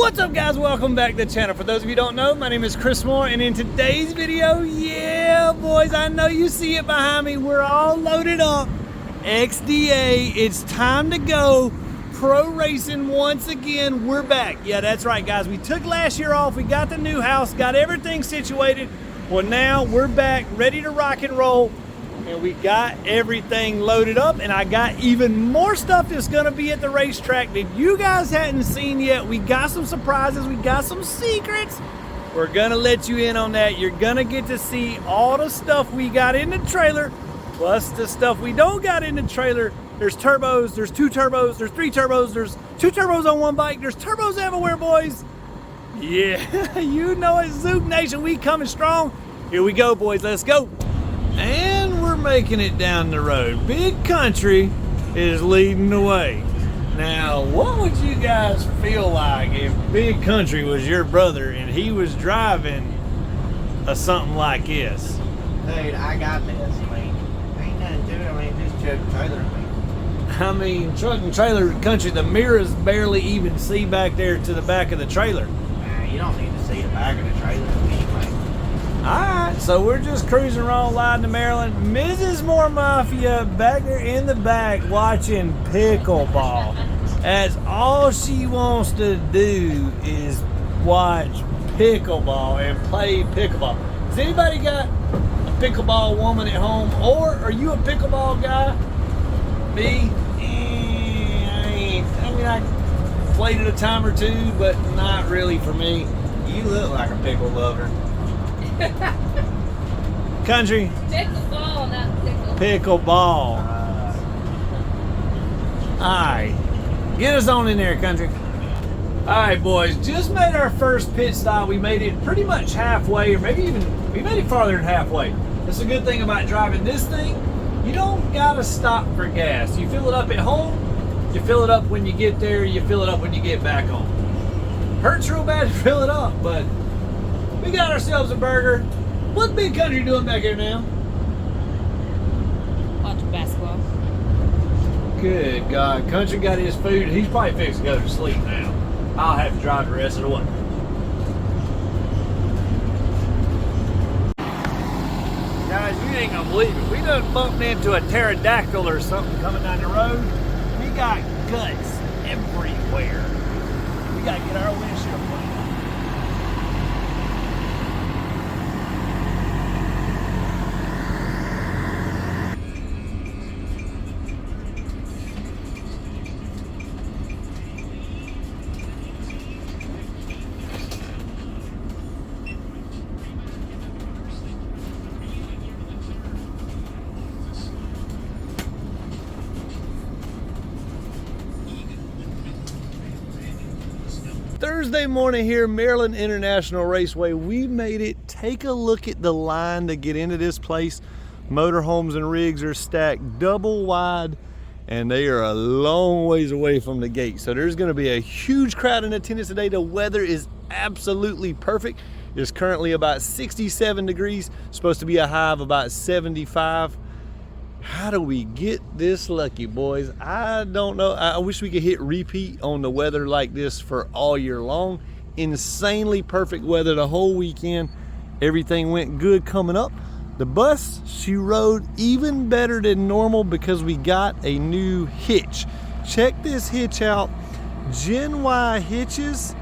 What's up, guys? Welcome back to the channel. For those of you who don't know, my name is Chris Moore, and in today's video, yeah boys, I know you see it behind me, we're all loaded up. XDA, it's time to go pro racing once again. We're back. Yeah, that's right, guys. We took last year off, we got the new house, got everything situated. Well, now we're back, ready to rock and roll, and we got everything loaded up, and I got even more stuff that's gonna be at the racetrack that you guys hadn't seen yet. We got some surprises, we got some secrets. We're gonna let you in on that. You're gonna get to see all the stuff we got in the trailer, plus the stuff we don't got in the trailer. There's turbos, there's 2 turbos, there's 3 turbos, there's 2 turbos on one bike, there's turbos everywhere, boys. Yeah, you know it, Zook Nation, we coming strong. Here we go, boys, let's go. And we're making it down the road. Big Country is leading the way. Now, what would you guys feel like if Big Country was your brother and he was driving something like this? Dude, I got this. I mean, ain't nothing to it. I mean, just truck and trailer. I mean, truck and trailer country, the mirrors barely even see back there to the back of the trailer. Man, you don't need to see the back of the trailer anyway. Alright, so we're just cruising around riding to Maryland. Mrs. Moore Mafia back there in the back watching pickleball. That's all she wants to do is watch pickleball and play pickleball. Has anybody got a pickleball woman at home? Or are you a pickleball guy? Me? I played it a time or two, but not really for me. You look like a pickle lover. Country. Pickleball, not pickle. Pickleball. Alright. Get us on in there, Country. Alright, boys. Just made our first pit stop. We made it pretty much halfway, or maybe even, we made it farther than halfway. That's a good thing about driving this thing. You don't gotta stop for gas. You fill it up at home, you fill it up when you get there, you fill it up when you get back home. Hurts real bad to fill it up, but we got ourselves a burger. What's Big Country doing back here now? Watching basketball. Good God. Country got his food. He's probably fixing to go to sleep now. I'll have to drive the rest of the way. Guys, you ain't gonna believe it. We done bumped into a pterodactyl or something coming down the road. We got guts everywhere. We gotta get our windshield cleaned up. Thursday morning here, Maryland International Raceway. We made it. Take a look at the line to get into this place. Motorhomes and rigs are stacked double wide, and they are a long ways away from the gate. So there's going to be a huge crowd in attendance today. The weather is absolutely perfect. It's currently about 67 degrees. Supposed to be a high of about 75. How do we get this lucky, boys? I don't know. I wish we could hit repeat on the weather like this for all year long. Insanely perfect weather the whole weekend. Everything went good coming up. The bus, she rode even better than normal because we got a new hitch. Check this hitch out. Gen Y Hitches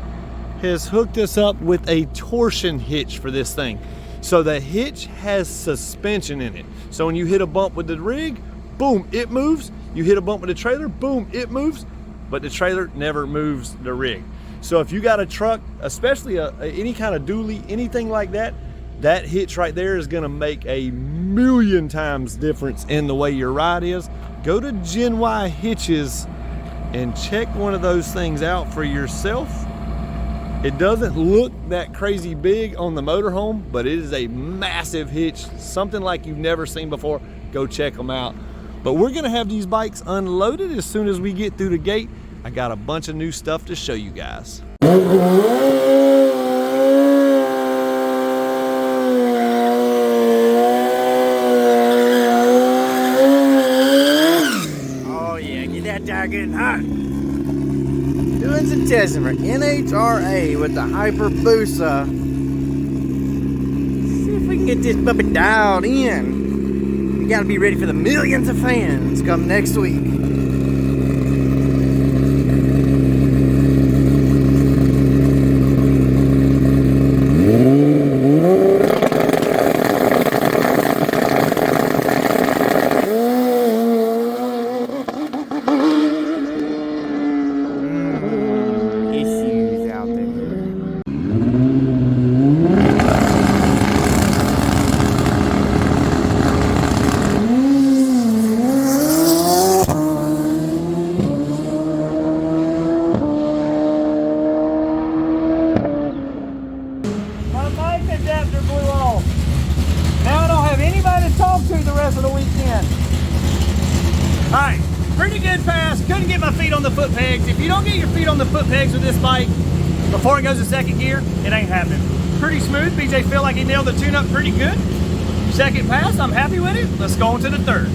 has hooked us up with a torsion hitch for this thing. So the hitch has suspension in it. So when you hit a bump with the rig, boom, it moves. You hit a bump with the trailer, boom, it moves. But the trailer never moves the rig. So if you got a truck, especially any kind of dually, anything like that, that hitch right there is gonna make a million times difference in the way your ride is. Go to Gen Y Hitches and check one of those things out for yourself. It doesn't look that crazy big on the motorhome, but it is a massive hitch, something like you've never seen before. Go check them out. But we're gonna have these bikes unloaded as soon as we get through the gate. I got a bunch of new stuff to show you guys. Oh yeah, get that tire getting hot. Doings and testing for NHRA with the Hyperbusa. See if we can get this puppy dialed in. We gotta be ready for the millions of fans come next week. Issues out there. My mic adapter blew off. Now I don't have anybody to talk to the rest of the weekend. All right, pretty good pass. Couldn't get my feet on the foot pegs. If you don't get your feet on the foot pegs with this bike before it goes to second gear, it ain't happening. Pretty smooth. BJ feel like he nailed the tune-up pretty good. Second pass, I'm happy with it. Let's go on to the third.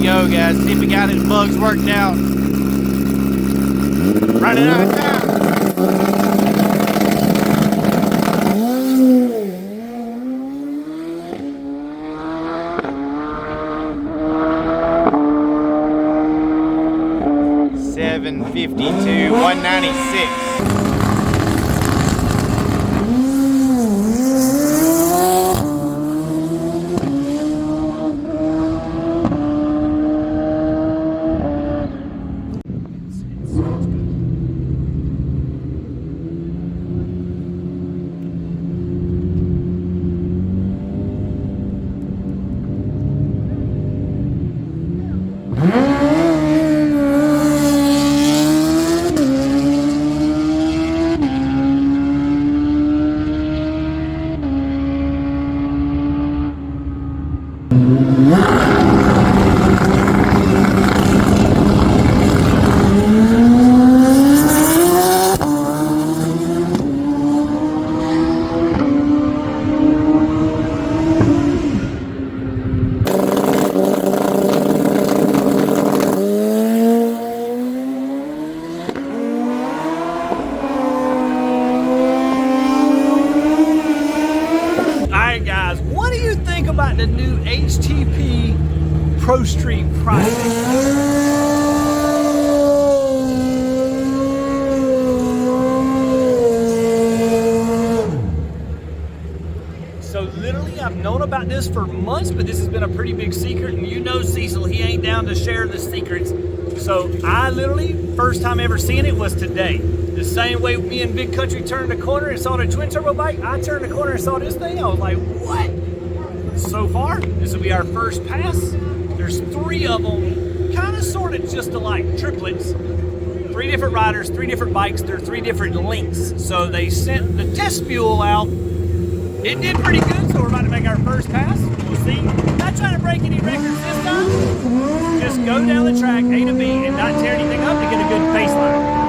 Go, guys. See if we got his bugs worked out. Running out of time. $752, $196. About the new HTP Pro Street project. So literally I've known about this for months, but this has been a pretty big secret, and you know Cecil, he ain't down to share the secrets. So I literally, first time ever seeing it was today. The same way me and Big Country turned the corner and saw the twin turbo bike, I turned the corner and saw this thing. I was like, what? So far, this will be our first pass. There's 3 of them, kind of sort of just alike, triplets. 3 different riders, 3 different bikes, they're 3 different links. So they sent the test fuel out. It did pretty good, so we're about to make our first pass. We'll see. Not trying to break any records this time. Just go down the track, A to B, and not tear anything up to get a good baseline.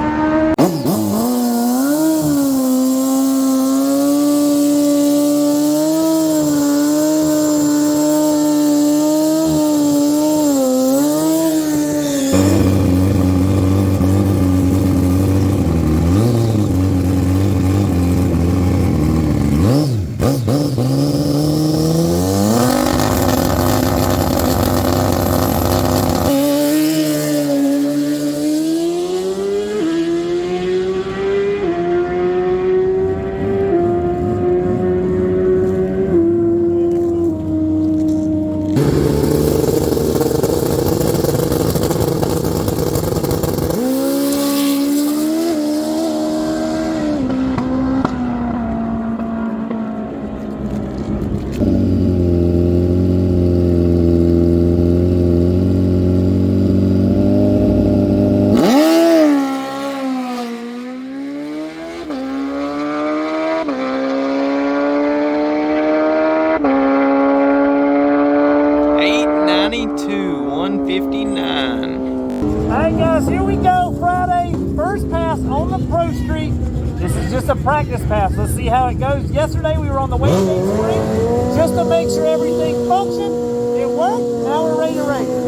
practice pass. Let's see how it goes. Yesterday we were on the wastegate spring just to make sure everything functioned. It worked. Now we're ready to race.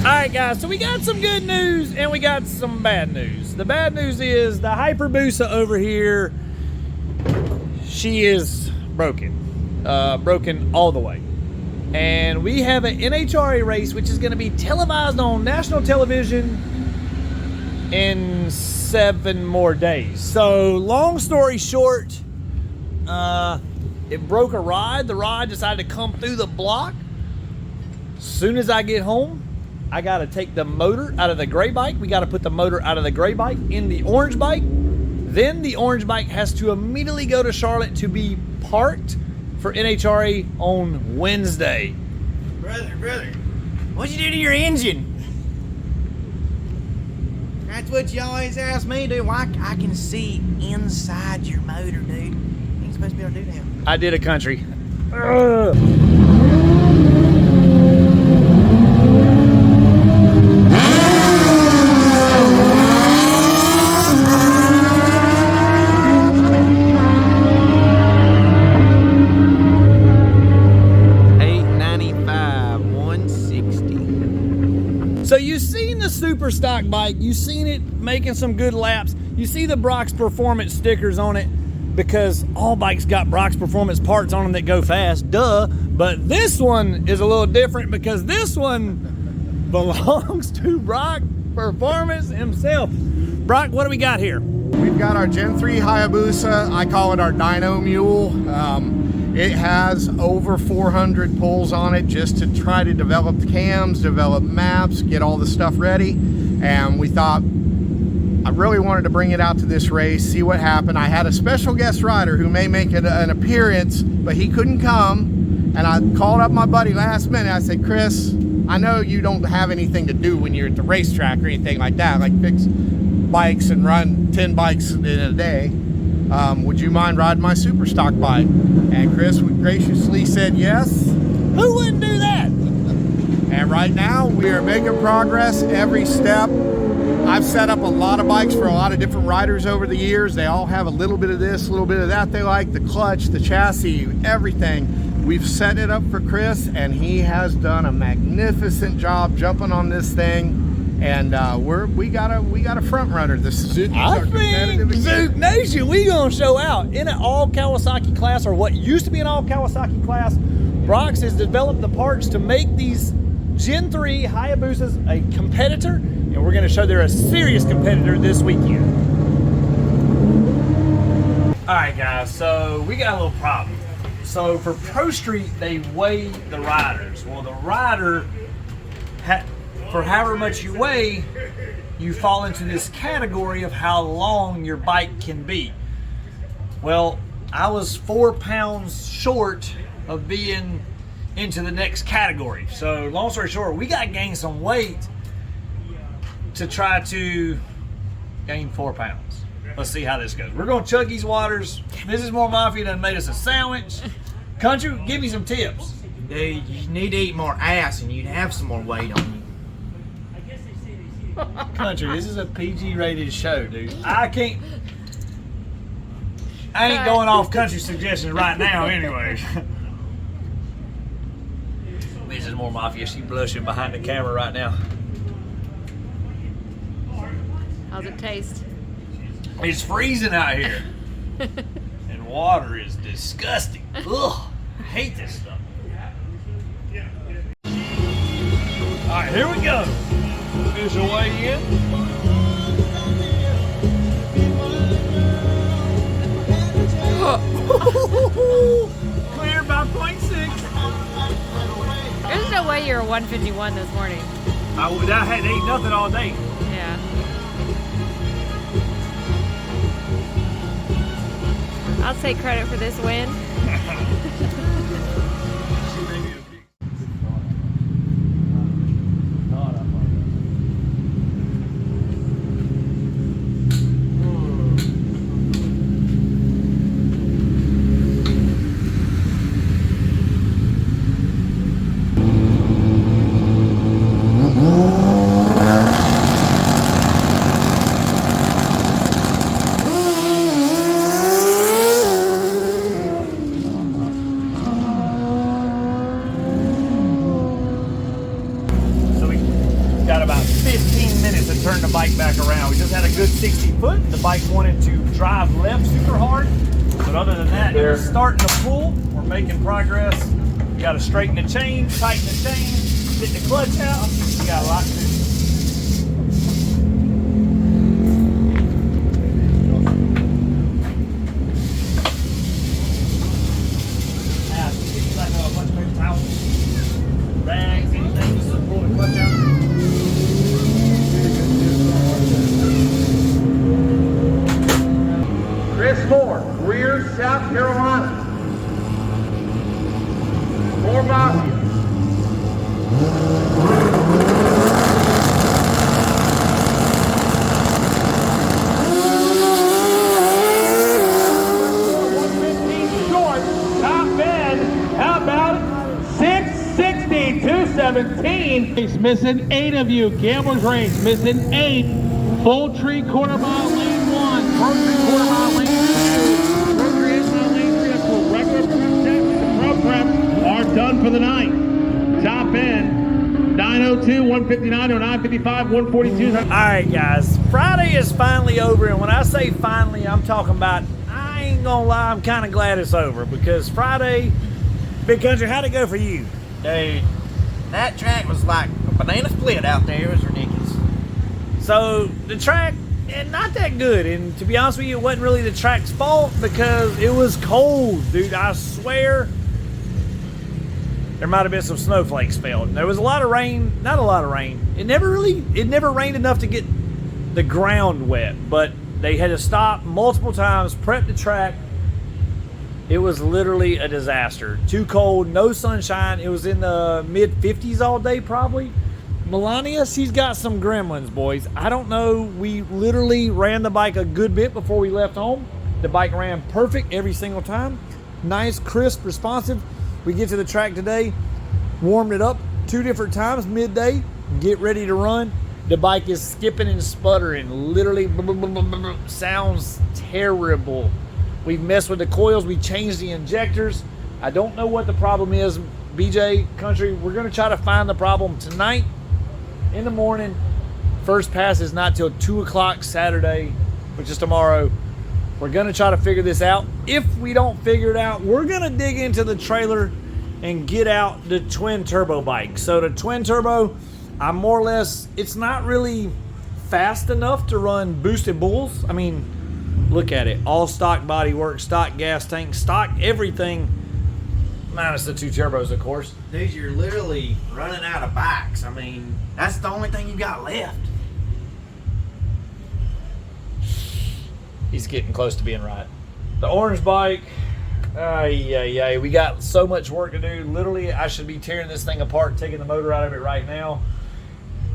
Alright guys, so we got some good news and we got some bad news. The bad news is the Hyperbusa over here, she is broken. Broken all the way. And we have an NHRA race which is going to be televised on national television in 7 more days. So long story short, it broke a rod. The rod decided to come through the block. As soon as I get home, I got to take the motor out of the gray bike. We got to put the motor out of the gray bike in the orange bike. Then the orange bike has to immediately go to Charlotte to be parked for NHRA on Wednesday. Brother, what'd you do to your engine? That's what you always ask me to do. Why I can see inside your motor, dude. You ain't supposed to be able to do that. I did a country. So you've seen the Superstock bike, you've seen it making some good laps, you see the Brock's Performance stickers on it because all bikes got Brock's Performance parts on them that go fast, duh. But this one is a little different because this one belongs to Brock Performance himself. Brock, what do we got here? We've got our Gen 3 Hyperbusa. I call it our Dyno Mule. It has over 400 pulls on it just to try to develop the cams, develop maps, get all the stuff ready. And we thought, I really wanted to bring it out to this race, see what happened. I had a special guest rider who may make an appearance, but he couldn't come. And I called up my buddy last minute. I said, Chris, I know you don't have anything to do when you're at the racetrack or anything like that, like fix bikes and run 10 bikes in a day. Would you mind riding my Superstock bike? And Chris graciously said yes. Who wouldn't do that? And right now we are making progress every step. I've set up a lot of bikes for a lot of different riders over the years. They all have a little bit of this, a little bit of that they like, the clutch, the chassis, everything. We've set it up for Chris, and he has done a magnificent job jumping on this thing. And we got a front runner. The Suzuki's I are competitive think again. Zook Nation, we gonna show out in an all Kawasaki class, or what used to be an all Kawasaki class. Brox has developed the parts to make these Gen 3 Hayabusas a competitor, and we're gonna show they're a serious competitor this weekend. All right, guys, so we got a little problem. So for Pro Street, they weigh the riders. Well, the rider, for however much you weigh, you fall into this category of how long your bike can be. Well, I was 4 pounds short of being into the next category. So long story short, we got to gain some weight to try to gain 4 pounds. Let's see how this goes. We're going to chug these waters. Mrs. More Mafia done made us a sandwich. Country, give me some tips. Dude, you need to eat more ass and you'd have some more weight on you. Country, this is a PG rated show, dude. I ain't going off country suggestions right now anyway. Mrs. More Mafia, she blushing behind the camera right now. How's it taste? It's freezing out here. And water is disgusting. Ugh, I hate this stuff. Alright, here we go. Official weigh in. Clear by 0.6. There's no way you're 151 this morning. I hadn't ate nothing all day. Yeah. I'll take credit for this win. Turn the bike back around. We just had a good 60 foot. The bike wanted to drive left super hard, but other than that, it's starting to pull. We're making progress. We got to straighten the chain, tighten the chain, get the clutch out. We got a lot to do. Like a bunch of paper towels, rags, anything, just to pull the clutch out. Chris Moore, Greer, South Carolina. More Mafia. Short, top end. How about 660, 217. He's missing 8 of you. Gambler's Range missing 8. Full tree quarter mile lane 1. Rotary quarter mile lane 2. Rotary inside lane 3. That's where regular prep checks and pro prep are done for the night. Top end 902, 159, 955, 142. All right, guys. Friday is finally over, and when I say finally, I'm talking about, I ain't gonna lie, I'm kind of glad it's over, because Friday, Big Country, how'd it go for you? Dude, that track was like a banana split out there. It was ridiculous. So the track, not that good, and to be honest with you, it wasn't really the track's fault because it was cold, dude. I swear there might have been some snowflakes fell. There was a lot of rain, not a lot of rain. It never rained enough to get the ground wet, but they had to stop multiple times, prep the track. It was literally a disaster. Too cold, no sunshine. It was in the mid 50s all day probably. Melania, she's got some gremlins, boys. I don't know. We literally ran the bike a good bit before we left home. The bike ran perfect every single time. Nice, crisp, responsive. We get to the track today, warmed it up 2 different times midday, get ready to run. The bike is skipping and sputtering. Literally sounds terrible. We've messed with the coils. We changed the injectors. I don't know what the problem is. BJ Country, we're going to try to find the problem tonight in the morning. First pass is not till 2 o'clock Saturday, which is tomorrow. We're going to try to figure this out. If we don't figure it out, we're going to dig into the trailer and get out the twin turbo bike. So the twin turbo, I'm more or less, it's not really fast enough to run boosted bulls. I mean, look at it. All stock body work, stock gas tank, stock everything, minus the 2 turbos, of course. Dude, you're literally running out of bikes. I mean, that's the only thing you got left. He's getting close to being right. The orange bike, we got so much work to do. Literally, I should be tearing this thing apart, taking the motor out of it right now.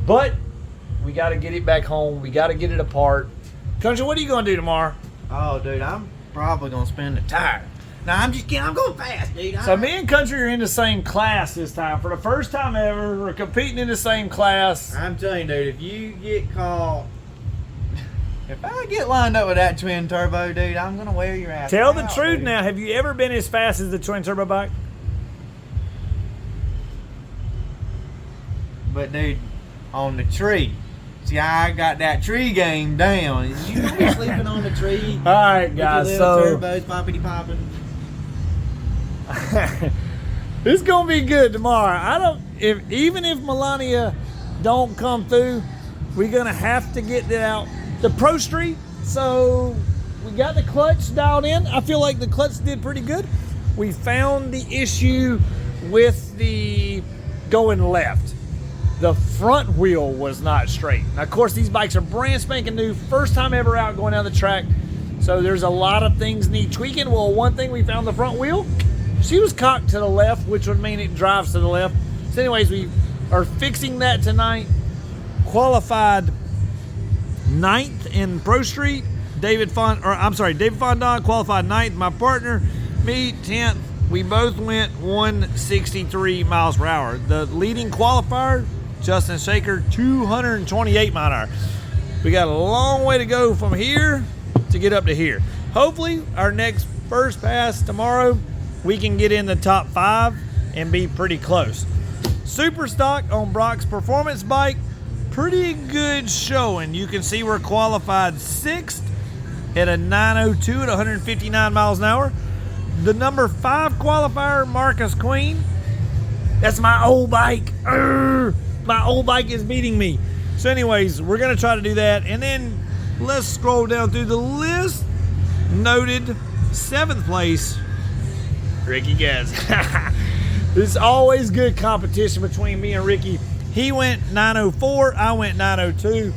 But we got to get it back home. We got to get it apart. Country, what are you going to do tomorrow? Oh, dude, I'm probably going to spin the tire. No, I'm just kidding. I'm going fast, dude. So me and Country are in the same class this time. For the first time ever, we're competing in the same class. I'm telling you, dude, if you get caught, if I get lined up with that twin turbo, dude, I'm going to wear your ass Tell out, the truth dude. now. Have you ever been as fast as the twin turbo bike? But, dude, on the tree. See, I got that tree game down. You gonna be sleeping on the tree. All right, guys. With your So little turbos poppity popping. it's gonna be good tomorrow. Even if Melania don't come through, we're gonna have to get it out the Pro Street. So we got the clutch dialed in. I feel like the clutch did pretty good. We found the issue with the going left. The front wheel was not straight. Now, of course, these bikes are brand spanking new, first time ever out going down the track. So there's a lot of things need tweaking. Well, one thing we found, the front wheel, she was cocked to the left, which would mean it drives to the left. So anyways, we are fixing that tonight. Qualified 9th in Pro Street. David Fondon qualified 9th. My partner, me, 10th. We both went 163 miles per hour. The leading qualifier, Justin Shaker, 228 mile an hour. We got a long way to go from here to get up to here. Hopefully, our next first pass tomorrow, we can get in the top 5 and be pretty close. Superstock on Brock's performance bike, pretty good showing. You can see we're qualified 6th at a 902 at 159 miles an hour. The number 5 qualifier, Marcus Queen, that's my old bike. My old bike is beating me. So anyways, we're going to try to do that. And then let's scroll down through the list. Noted 7th place, Ricky Gaz. There's always good competition between me and Ricky. He went 904, I went 902.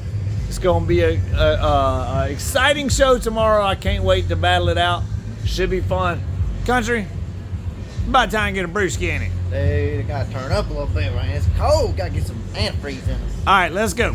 It's going to be a exciting show tomorrow. I can't wait to battle it out. Should be fun. Country, about time to get a brewski in it. Dude, I gotta turn up a little bit, right? It's cold. Gotta get some antifreeze in us. All right, let's go.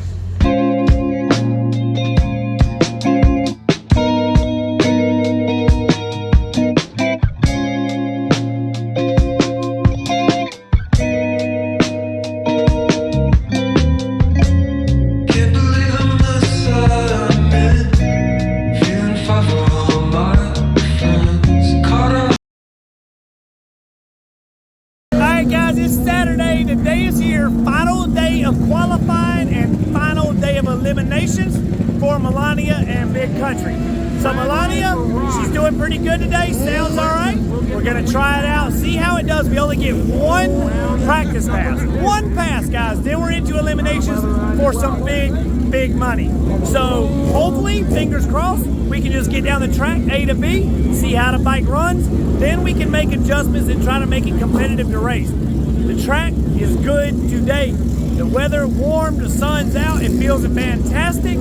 Today is your final day of qualifying and final day of eliminations for Melania and Big Country. So Melania, she's doing pretty good today. Sounds all right. We're going to try it out, see how it does. We only get 1 practice pass. 1 pass, guys. Then we're into eliminations for some big money. So hopefully, fingers crossed, we can just get down the track A to B, see how the bike runs. Then we can make adjustments and try to make it competitive to race. The track is good today. The weather warm, the sun's out, it feels fantastic.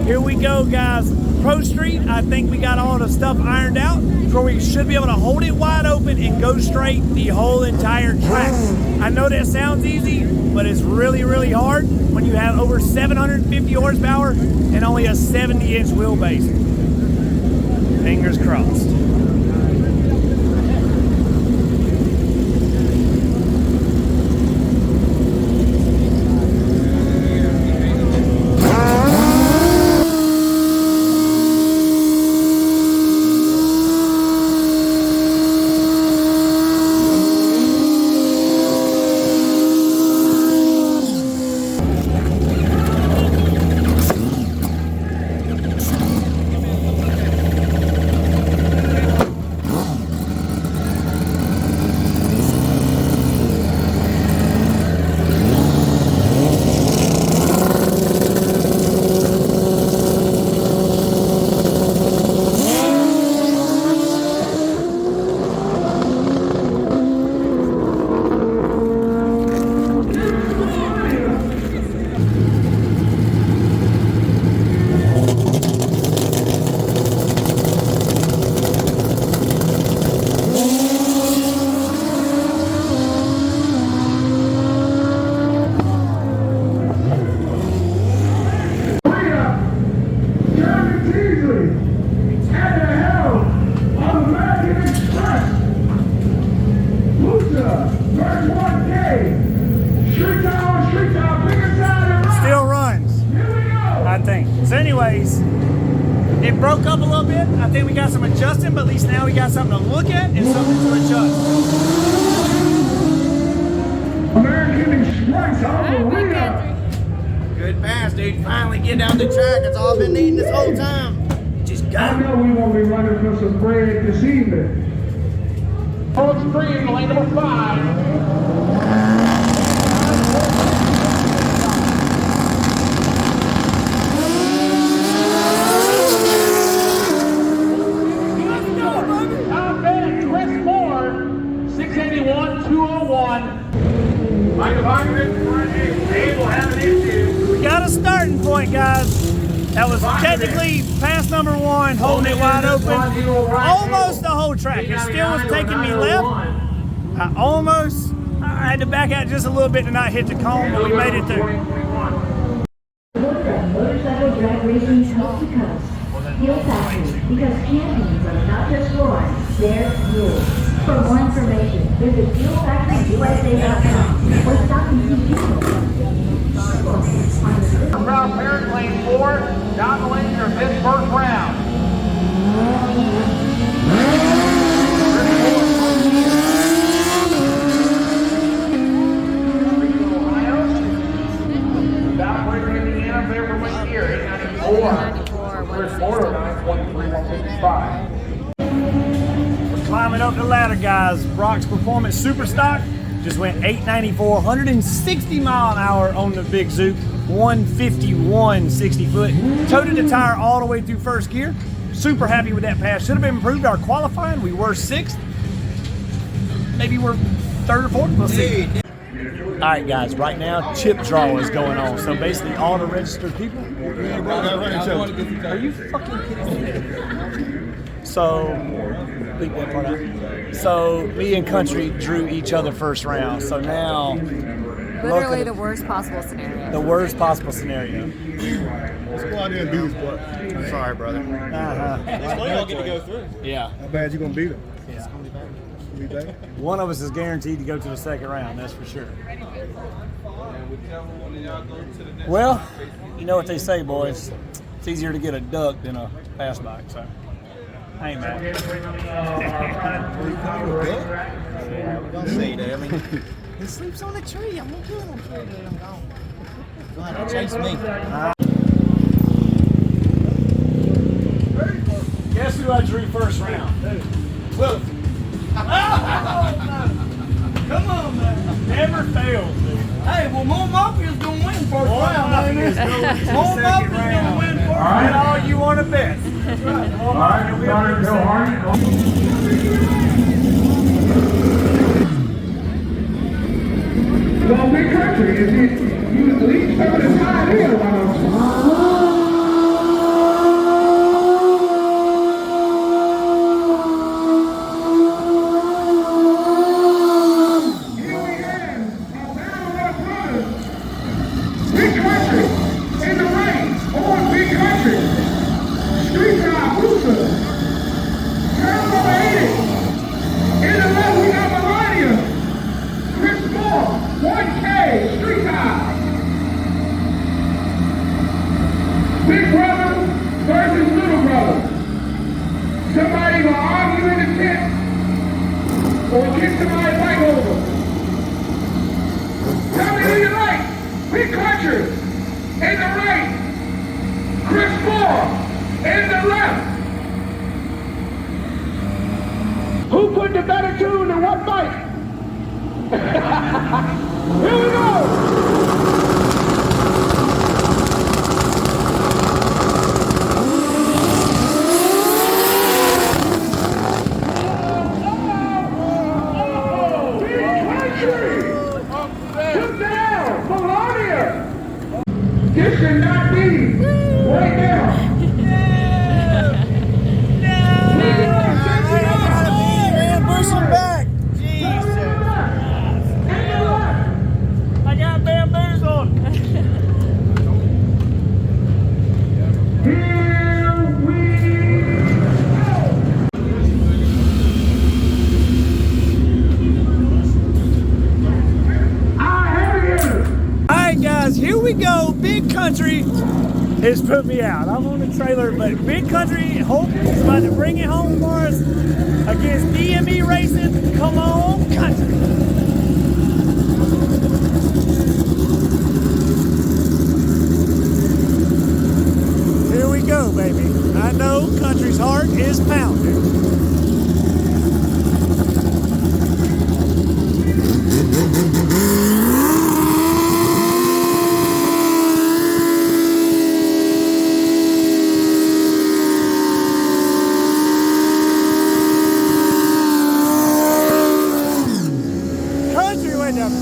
Here we go, guys. Pro Street, I think we got all the stuff ironed out where we should be able to hold it wide open and go straight the whole entire track. I know that sounds easy, but it's really, really hard when you have over 750 horsepower and only a 70-inch wheelbase. Fingers crossed. thing. So anyways, it broke up a little bit. I think we got some adjusting, but at least now we got something to look at and something to adjust. American Express off the rear. Good pass, dude. Finally get down the track. That's all I've been needing this whole time. Just I got it. know we won't be running for some bread this evening. Full screen, lane number 5. Top end, Chris Moore, 681-201. Like a virus, they will have an issue. We got a starting point, guys. That was technically pass number 1, holding it wide open. Almost the whole track. It still was taking me left. I had to back out just a little bit to not hit the cone, but we made it through. Motorcycle drag racing's coast to coast. Heel factory, because champions are not just born, they're fueled. For more information, visit fuelfactoryusa.com or stop and see people. Proud parent lane 4, down the lane for this first round. Southbridge, Indiana, favorite win here, 894. Chris Moore, 923-155. We're climbing up the ladder, guys. Brock's Performance Superstock just went 894, 160 mile an hour on the big Zook, 151 60 foot. Toted the tire all the way through first gear. Super happy with that pass. Should have been improved our qualifying. We were 6th. Maybe we're 3rd or 4th. We'll see. All right, guys. Right now, chip draw is going on. So basically, all the registered people. Are you fucking kidding me? So, bleep that part out. So me and Country drew each other first round. So now, Literally the worst possible scenario. the worst possible scenario. Let's go out there and do this, but I'm sorry, brother. Y'all get to go through. Yeah. How bad you gonna beat him? Yeah. Be bad? One of us is guaranteed to go to the second round. That's for sure. Well, you know what they say, boys. It's easier to get a duck than a fast bike. So, I ain't mad. Don't say that. I mean, he sleeps on the tree. I'm gonna kill him for it. I'm gone. Go ahead, chase me. Guess who I drew first round? Wilson. Come on, man. Never fails, dude. Hey, well, more Mafia's gonna win first round, ain't it? More Mafia's gonna win first round. That's all you want to bet. That's right. More Mafia will win first round. Well, big country, if you leave some of the time here, why don't you? Big country in the rain, on big country. Street Hyperbusa. Turn number 80. In the left, we got Maryland. Chris Moore, 1K, street high. Big brother versus little brother. Somebody will argue in the tent or kick somebody's bike over. Tell me who you like. Big country in the right. Chris Moore in the left. Who put the better tune in what bike? Here we go! Big country! Took down Melania! This should not be right now. Push him back. Jesus. I got bamboozled. Here we go. All right, guys, here we go. Big country. It's put me out. I'm on the trailer, but Big Country hoping is about to bring it home for us against DME Racing. Come on, Country. Here we go, baby. I know Country's heart is pounding.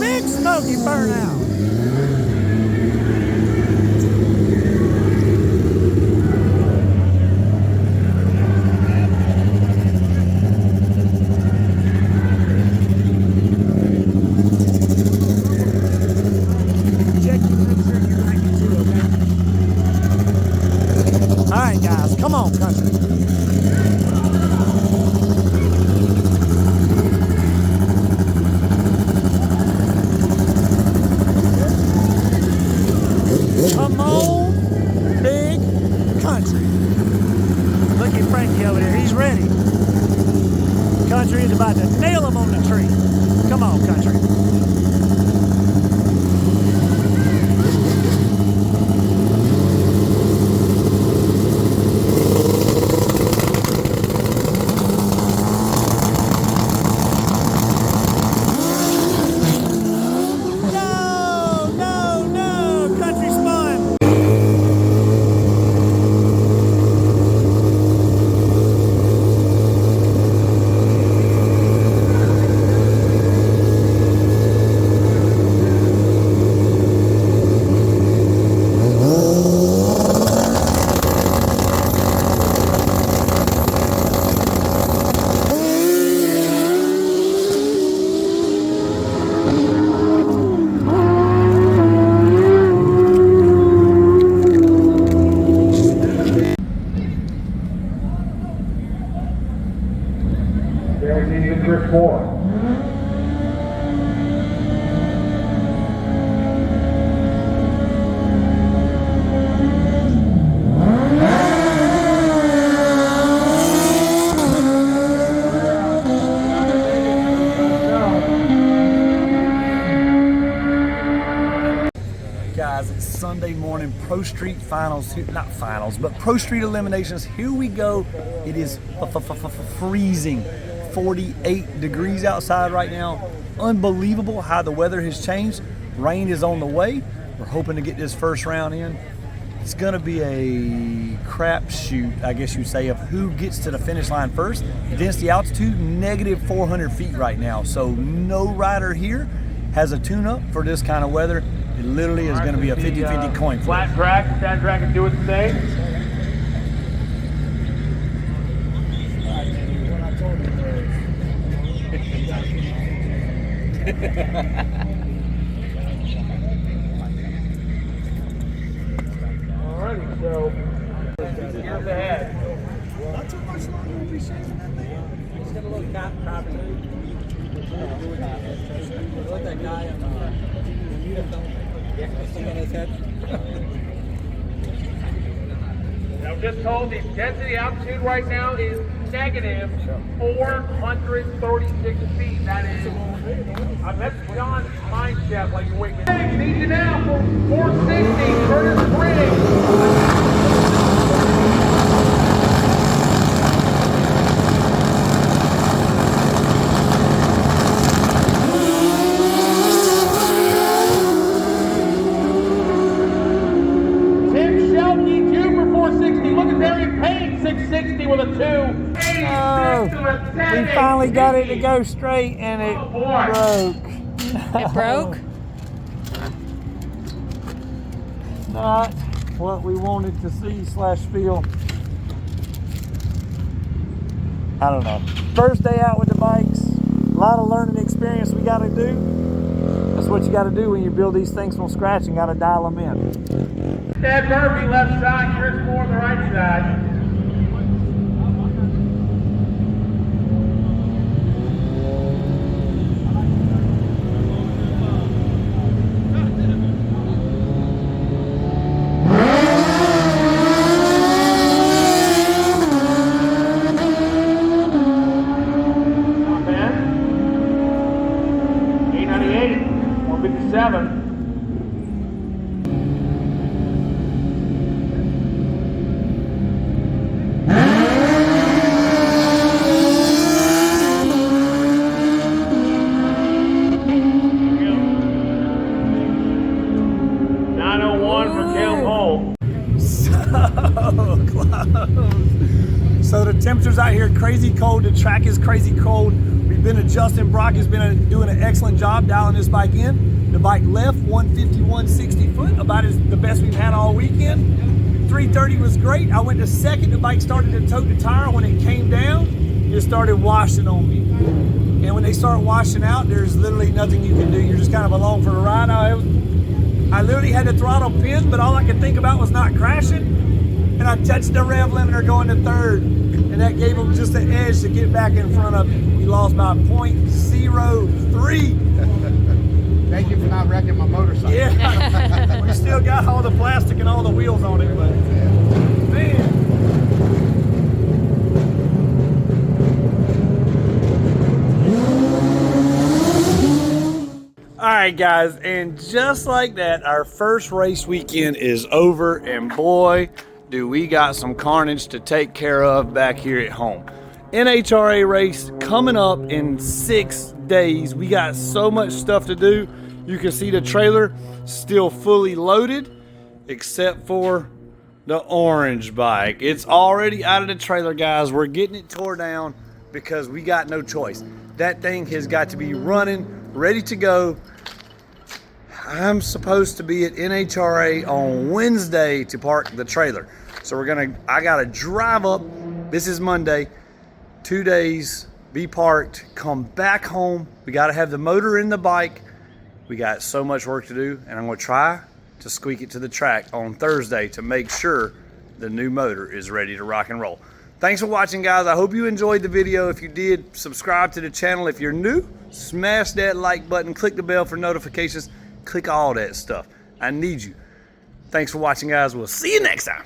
Big smoky burnout. Check you, make sure you're right too, okay? All right, guys, come on, Country. Come on, Big Country. Look at Frankie over there. He's ready. Country is about to nail him on the tree. Come on, Country. Guys, it's Sunday morning Pro Street finals, not finals, but Pro Street eliminations. Here we go. It is freezing, 48 degrees outside right now. Unbelievable how the weather has changed. Rain is on the way. We're hoping to get this first round in. It's gonna be a crapshoot, I guess you'd say, of who gets to the finish line first. Density altitude, negative 400 feet right now. So no rider here has a tune-up for this kind of weather. It literally is going to be a 50-50 coin flip. Flat track can do its thing. Alrighty, so here's ahead. Not too much longer will be shaking that thing. Just got a little cop too. Look that guy on his head. I'm just told the density altitude right now is negative 436 feet. That is, that's John's mindset, like you're waking up. Need you now for 460, Curtis Briggs. With a 2. Oh, we finally got it to go straight and it broke. It broke? Not what we wanted to see / feel. I don't know. First day out with the bikes, a lot of learning experience we got to do. That's what you got to do when you build these things from scratch and got to dial them in. Ted Murphy left side, Chris Moore on the right side. for Caleb Hole. So close. So the temperatures out here crazy cold. The track is crazy cold. We've been adjusting. Brock has been doing an excellent job dialing this bike in. The bike left 151 60 foot, about the best we've had all weekend. 330 was great. I went to second. The bike started to tote the tire. When it came down, it started washing on me. And when they start washing out, there's literally nothing you can do. You're just kind of along for the ride. I literally had the throttle pinned, but all I could think about was not crashing. And I touched the rev limiter going to third. And that gave them just an edge to get back in front of me. We lost by 0.03. Thank you for not wrecking my motorcycle. Yeah. We still got all the plastic and all the wheels on it, but man. All right, guys, and just like that, our first race weekend is over, and boy, do we got some carnage to take care of back here at home. NHRA race coming up in 6 days. We got so much stuff to do. You can see the trailer still fully loaded, except for the orange bike. It's already out of the trailer, guys. We're getting it tore down because we got no choice. That thing has got to be running, ready to go. I'm supposed to be at NHRA on Wednesday to park the trailer. So I gotta drive up, this is Monday, 2 days, be parked, come back home. We gotta have the motor in the bike. We got so much work to do, and I'm gonna try to squeak it to the track on Thursday to make sure the new motor is ready to rock and roll. Thanks for watching, guys. I hope you enjoyed the video. If you did, subscribe to the channel. If you're new, smash that like button, click the bell for notifications, click all that stuff. I need you. Thanks for watching, guys. We'll see you next time.